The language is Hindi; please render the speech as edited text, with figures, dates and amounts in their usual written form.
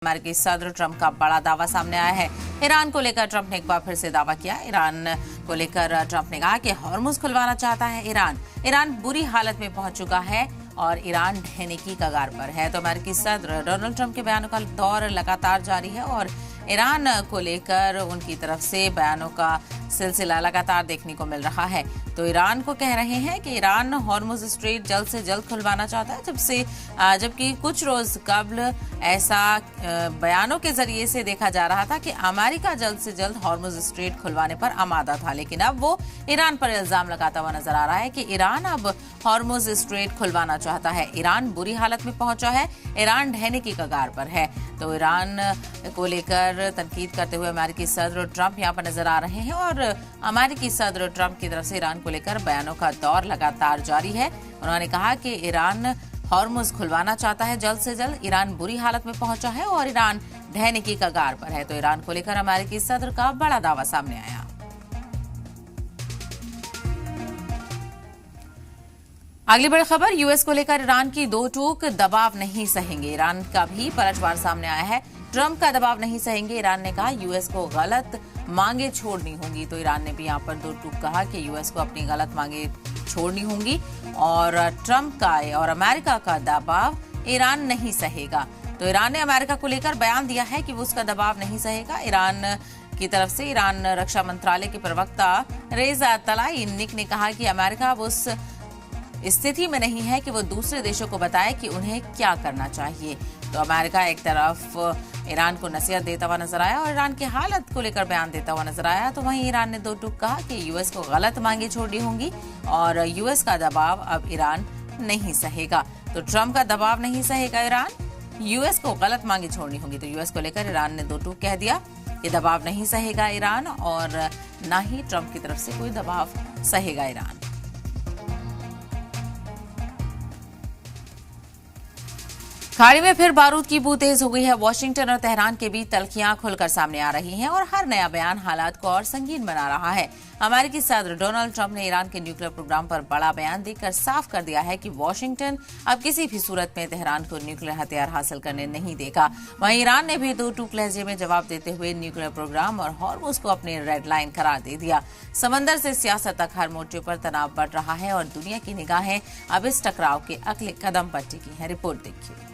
अमेरिकी सदर ट्रंप का बड़ा दावा सामने आया है। ईरान को लेकर ट्रंप ने एक बार फिर से दावा किया। ईरान को लेकर ट्रंप ने कहा कि हॉर्मुज खुलवाना चाहता है ईरान बुरी हालत में पहुंच चुका है और ईरान ढहने की कगार पर है। तो अमेरिकी सदर डोनाल्ड ट्रंप के बयानों का दौर लगातार जारी है और ईरान को लेकर उनकी तरफ से बयानों का सिलसिला लगातार देखने को मिल रहा है। तो ईरान को कह रहे हैं कि ईरान हॉर्मुज स्ट्रेट जल्द से जल्द खुलवाना चाहता है, जबकि कुछ रोज कबल ऐसा बयानों के जरिए से देखा जा रहा था कि अमेरिका जल्द से जल्द हॉर्मुज स्ट्रेट खुलवाने पर आमादा था, लेकिन अब वो ईरान पर इल्जाम लगाता हुआ नजर आ रहा है कि ईरान अब हॉर्मुज स्ट्रेट खुलवाना चाहता है। ईरान बुरी हालत में पहुंचा है, ईरान ढहने की कगार पर है। तो ईरान को लेकर तनकीद करते हुए अमेरिकी सदर ट्रंप यहां पर नजर आ रहे हैं और अमेरिकी सदर ट्रंप की तरफ से ईरान को लेकर बयानों का दौर लगातार जारी है। उन्होंने कहा कि ईरान हॉर्मुज खुलवाना चाहता है जल्द से जल्द, ईरान बुरी हालत में पहुंचा है और ईरान ढहने की कगार पर है। तो ईरान को लेकर अमेरिकी सदर का बड़ा दावा सामने आया। अगली बड़ी खबर, यूएस को लेकर ईरान की दो टूक, दबाव नहीं सहेंगे। ईरान का भी पलटवार सामने आया है। ट्रंप का दबाव नहीं सहेंगे। ईरान ने कहा यूएस को गलत मांगे छोड़नी होंगी। तो ईरान ने भी यहां पर दो टूक कहा कि यूएस को अपनी गलत मांगे छोड़नी होंगी और ट्रंप का और अमेरिका का दबाव ईरान नहीं सहेगा। तो ईरान ने अमेरिका को लेकर बयान दिया है कि वो उसका दबाव नहीं सहेगा। ईरान की तरफ से ईरान रक्षा मंत्रालय के प्रवक्ता रेजा तलाइनिक ने कहा कि अमेरिका उस स्थिति में नहीं है कि वो दूसरे देशों को बताए कि उन्हें क्या करना चाहिए। तो अमेरिका एक तरफ ईरान को नसीहत देता हुआ नजर आया और ईरान की हालत को लेकर बयान देता हुआ नजर आया, तो वहीं ईरान ने दो टूक कहा कि यूएस को गलत मांगे छोड़नी होंगी और यूएस का दबाव अब ईरान नहीं सहेगा। तो ट्रंप का दबाव नहीं सहेगा ईरान, यूएस को गलत मांगे छोड़नी होंगी। तो यूएस को लेकर ईरान ने दो टूक कह दिया कि दबाव नहीं सहेगा ईरान और न ही ट्रंप की तरफ से कोई दबाव सहेगा ईरान। खाड़ी में फिर बारूद की बू तेज हो गई है। वाशिंगटन और तेहरान के बीच तल्खियां खुलकर सामने आ रही हैं और हर नया बयान हालात को और संगीन बना रहा है। अमेरिकी सदर डोनाल्ड ट्रंप ने ईरान के न्यूक्लियर प्रोग्राम पर बड़ा बयान देकर साफ कर दिया है कि वाशिंगटन अब किसी भी सूरत में तेहरान को न्यूक्लियर हथियार हासिल करने नहीं देगा। वहीं ईरान ने भी दो टूक लहजे में जवाब देते हुए न्यूक्लियर प्रोग्राम और हॉर्मुज को अपनी रेड लाइन करार दे दिया। समंदर से सियासत तक हर मोर्चे पर तनाव बढ़ रहा है और दुनिया की निगाहें अब इस टकराव के अगले कदम पर टिकी हैं। रिपोर्ट देखिए।